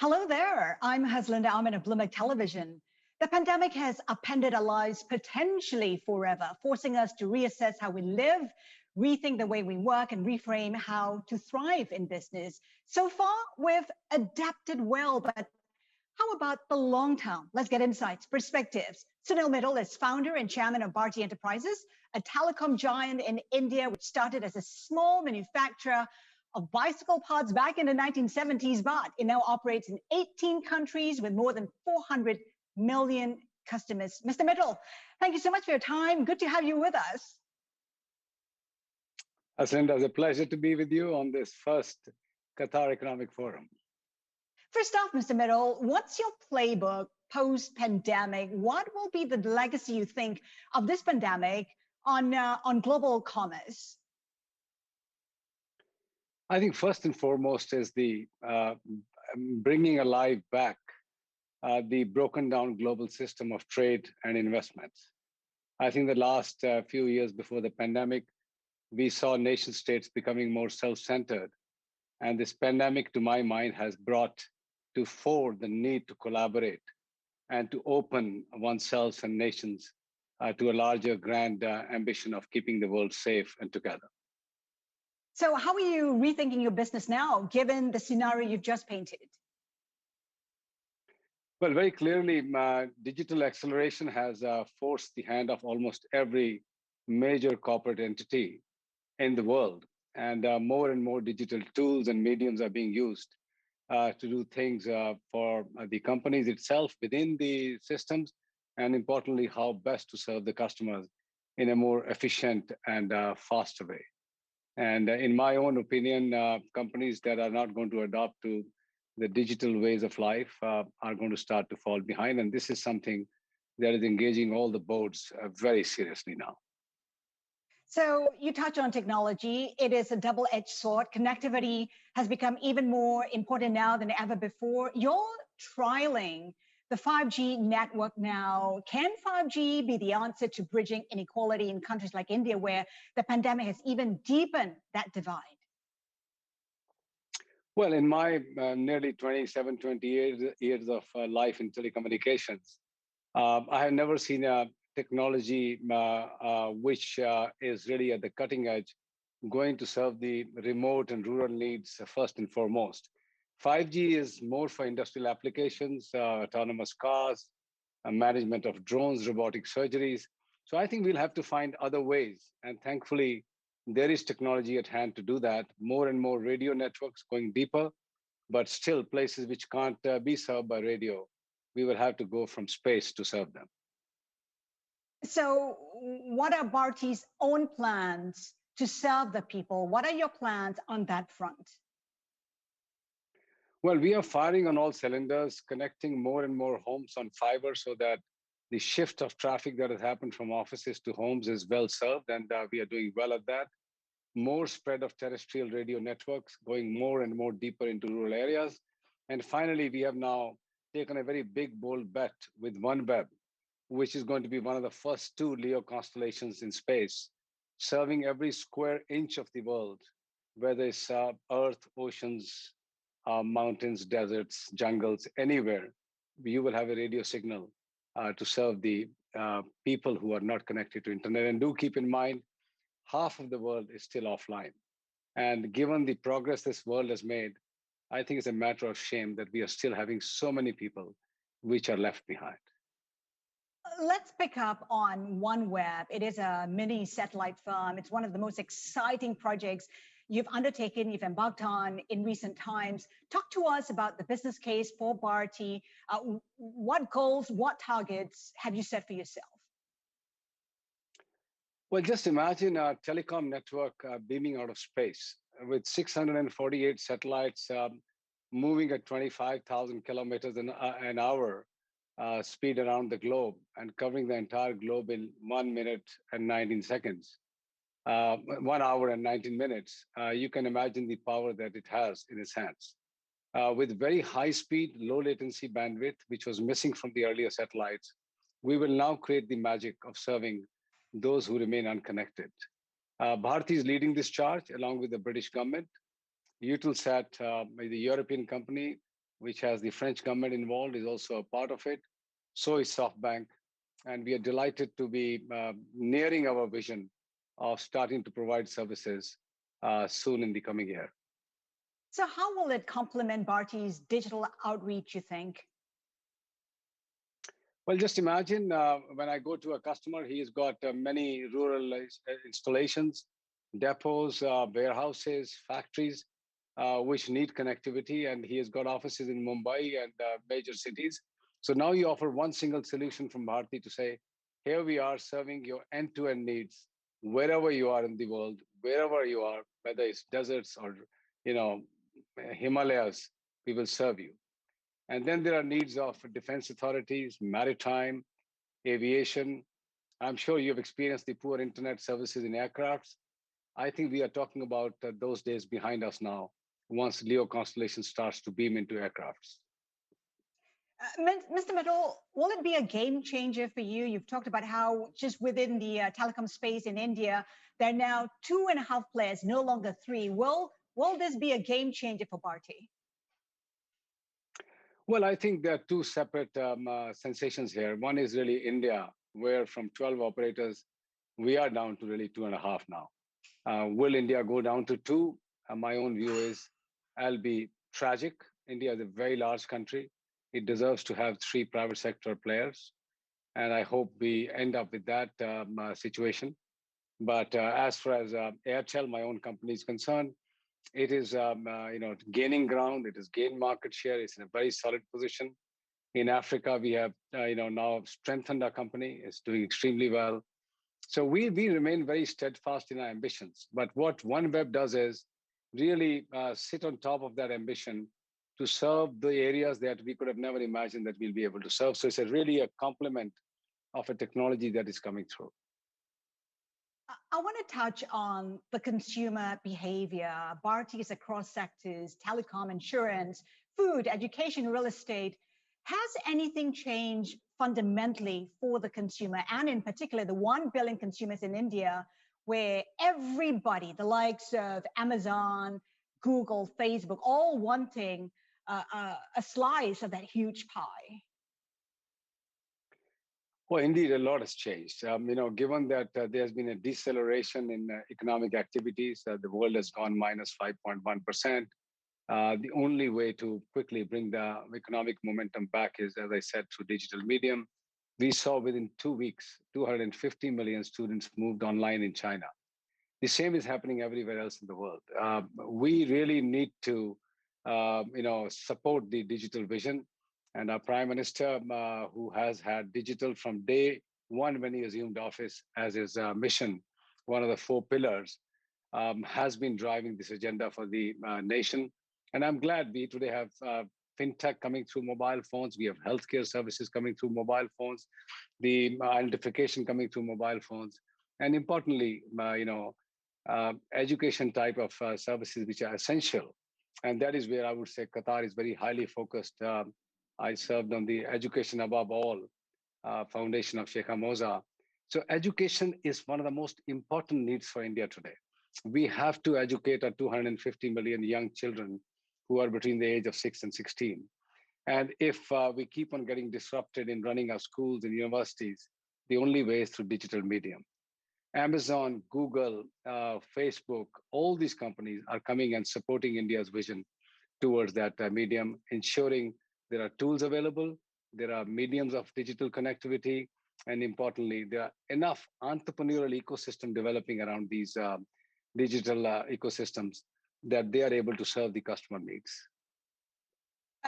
Hello there. I'm Haslinda. I'm in Bloomberg Television. The pandemic has upended our lives potentially forever, forcing us to reassess how we live, rethink the way we work, and reframe how to thrive in business. So far, we've adapted well, but how about the long term? Let's get insights, perspectives. Sunil Mittal is founder and chairman of Bharti Enterprises, a telecom giant in India, which started as a small manufacturer of bicycle parts back in the 1970s, but it now operates in 18 countries with more than 400 million customers. Mr. Mittal, thank you so much for your time. Good to have you with us. Haslinda, it's a pleasure to be with you on this first Qatar Economic Forum. First off, Mr. Mittal, what's your playbook post-pandemic? What will be the legacy you think of this pandemic on global commerce? I think first and foremost is the bringing alive back the broken down global system of trade and investments. I think the last few years before the pandemic, we saw nation states becoming more self-centered. And this pandemic, to my mind, has brought to fore the need to collaborate and to open oneself and nations to a larger grand ambition of keeping the world safe and together. So how are you rethinking your business now, given the scenario you've just painted? Well, very clearly, digital acceleration has forced the hand of almost every major corporate entity in the world. And more and more digital tools and mediums are being used to do things for the companies itself within the systems, and importantly, how best to serve the customers in a more efficient and faster way. And in my own opinion, companies that are not going to adopt to the digital ways of life are going to start to fall behind. And this is something that is engaging all the boards very seriously now. So you touch on technology. It is a double-edged sword. Connectivity has become even more important now than ever before. You're trialing the 5G network now. Can 5G be the answer to bridging inequality in countries like India, where the pandemic has even deepened that divide? Well, in my nearly 20 years of life in telecommunications, I have never seen a technology which is really at the cutting edge, going to serve the remote and rural needs first and foremost. 5G is more for industrial applications, autonomous cars, management of drones, robotic surgeries. So I think we'll have to find other ways. And thankfully, there is technology at hand to do that. More and more radio networks going deeper, but still places which can't be served by radio. We will have to go from space to serve them. So what are Bharti's own plans to serve the people? What are your plans on that front? Well, we are firing on all cylinders, connecting more and more homes on fiber so that the shift of traffic that has happened from offices to homes is well served, and we are doing well at that. More spread of terrestrial radio networks, going more and more deeper into rural areas. And finally, we have now taken a very big, bold bet with OneWeb, which is going to be one of the first 2 LEO constellations in space, serving every square inch of the world, whether it's earth, oceans, mountains, deserts, jungles, anywhere, you will have a radio signal to serve the people who are not connected to internet. And do keep in mind, half of the world is still offline. And given the progress this world has made, I think it's a matter of shame that we are still having so many people which are left behind. Let's pick up on OneWeb. It is a mini satellite firm. It's one of the most exciting projects you've undertaken, you've embarked on in recent times. Talk to us about the business case for Bharti. What goals, what targets have you set for yourself? Well, just imagine a telecom network beaming out of space with 648 satellites moving at 25,000 kilometers an hour speed around the globe and covering the entire globe in 1 minute and 19 seconds. 1 hour and 19 minutes, you can imagine the power that it has in its hands. With very high speed, low latency bandwidth, which was missing from the earlier satellites, we will now create the magic of serving those who remain unconnected. Bharti is leading this charge along with the British government. Eutelsat, the European company, which has the French government involved, is also a part of it. So is SoftBank. And we are delighted to be nearing our vision of starting to provide services soon in the coming year. So how will it complement Bharti's digital outreach, you think? Well, just imagine when I go to a customer, he's got many rural installations, depots, warehouses, factories, which need connectivity, and he has got offices in Mumbai and major cities. So now you offer one single solution from Bharti to say, here we are serving your end-to-end needs, wherever you are in the world, wherever you are, whether it's deserts or Himalayas, we will serve you. And then there are needs of defense authorities, maritime, aviation. I'm sure you've experienced the poor internet services in aircrafts. I think we are talking about those days behind us now, once LEO constellation starts to beam into aircrafts. Mr. Mittal, will it be a game changer for you? You've talked about how just within the telecom space in India, there are now 2.5 players, no longer 3. Will this be a game changer for Bharti? Well, I think there are two separate sensations here. One is really India, where from 12 operators, we are down to really 2.5 now. Will India go down to 2? My own view is I'll be tragic. India is a very large country. It deserves to have 3 private sector players. And I hope we end up with that situation. But as far as Airtel, my own company, is concerned, it is gaining ground. It has gained market share. It's in a very solid position. In Africa, we have now strengthened our company. It's doing extremely well. So we remain very steadfast in our ambitions. But what OneWeb does is really sit on top of that ambition to serve the areas that we could have never imagined that we'll be able to serve. So it's really a complement of a technology that is coming through. I want to touch on the consumer behavior. Bharti is across sectors, telecom, insurance, food, education, real estate. Has anything changed fundamentally for the consumer, and in particular, the 1 billion consumers in India, where everybody, the likes of Amazon, Google, Facebook, all wanting a slice of that huge pie? Well, indeed, a lot has changed. Given that there's been a deceleration in economic activities, the world has gone minus 5.1%. The only way to quickly bring the economic momentum back is, as I said, through digital medium. We saw within 2 weeks, 250 million students moved online in China. The same is happening everywhere else in the world. We really need to, support the digital vision. And our Prime Minister, who has had digital from day one when he assumed office as his mission, one of the 4 pillars, has been driving this agenda for the nation. And I'm glad we today have fintech coming through mobile phones. We have healthcare services coming through mobile phones, the identification coming through mobile phones, and importantly, education type of services which are essential. And that is where I would say Qatar is very highly focused. I served on the Education Above All foundation of Sheikh Moza. So education is one of the most important needs for India today. We have to educate our 250 million young children who are between the age of 6 and 16. And if we keep on getting disrupted in running our schools and universities, the only way is through digital medium. Amazon, Google, Facebook, all these companies are coming and supporting India's vision towards that medium, ensuring there are tools available, there are mediums of digital connectivity, and importantly, there are enough entrepreneurial ecosystem developing around these digital ecosystems that they are able to serve the customer needs.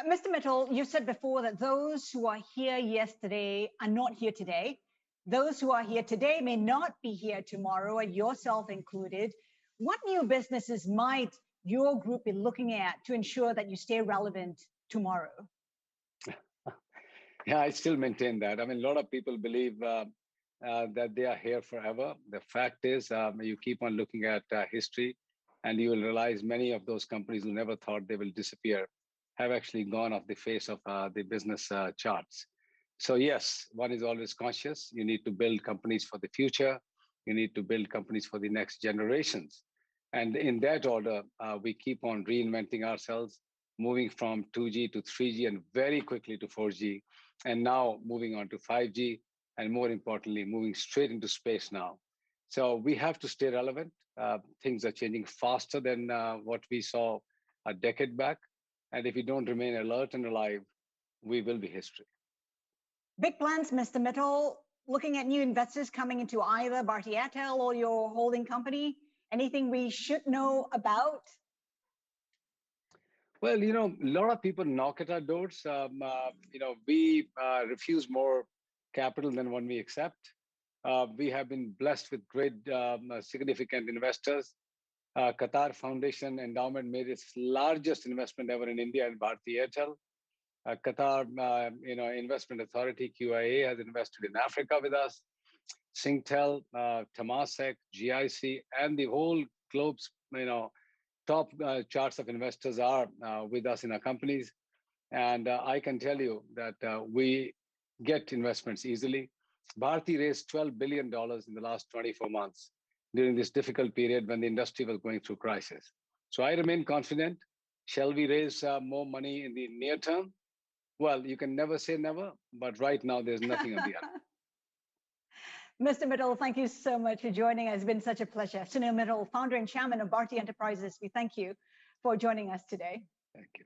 Mr. Mittal, you said before that those who are here yesterday are not here today. Those who are here today may not be here tomorrow, and yourself included. What new businesses might your group be looking at to ensure that you stay relevant tomorrow? Yeah, I still maintain that. I mean, a lot of people believe that they are here forever. The fact is, you keep on looking at history, and you will realize many of those companies who never thought they will disappear have actually gone off the face of the business charts. So yes, one is always conscious. You need to build companies for the future. You need to build companies for the next generations. And in that order, we keep on reinventing ourselves, moving from 2G to 3G and very quickly to 4G, and now moving on to 5G, and more importantly, moving straight into space now. So we have to stay relevant. Things are changing faster than what we saw a decade back. And if we don't remain alert and alive, we will be history. Big plans, Mr. Mittal, looking at new investors coming into either Bharti Airtel or your holding company. Anything we should know about? Well, a lot of people knock at our doors. We refuse more capital than what we accept. We have been blessed with great, significant investors. Qatar Foundation Endowment made its largest investment ever in India in Bharti Airtel. Qatar, Investment Authority (QIA) has invested in Africa with us. Singtel, Temasek, GIC, and the whole globe's, top charts of investors are with us in our companies. And I can tell you that we get investments easily. Bharti raised $12 billion in the last 24 months during this difficult period when the industry was going through crisis. So I remain confident. Shall we raise more money in the near term? Well, you can never say never, but right now there's nothing on the other. Mr. Mittal, thank you so much for joining us. It's been such a pleasure. Sunil Mittal, founder and chairman of Bharti Enterprises, we thank you for joining us today. Thank you.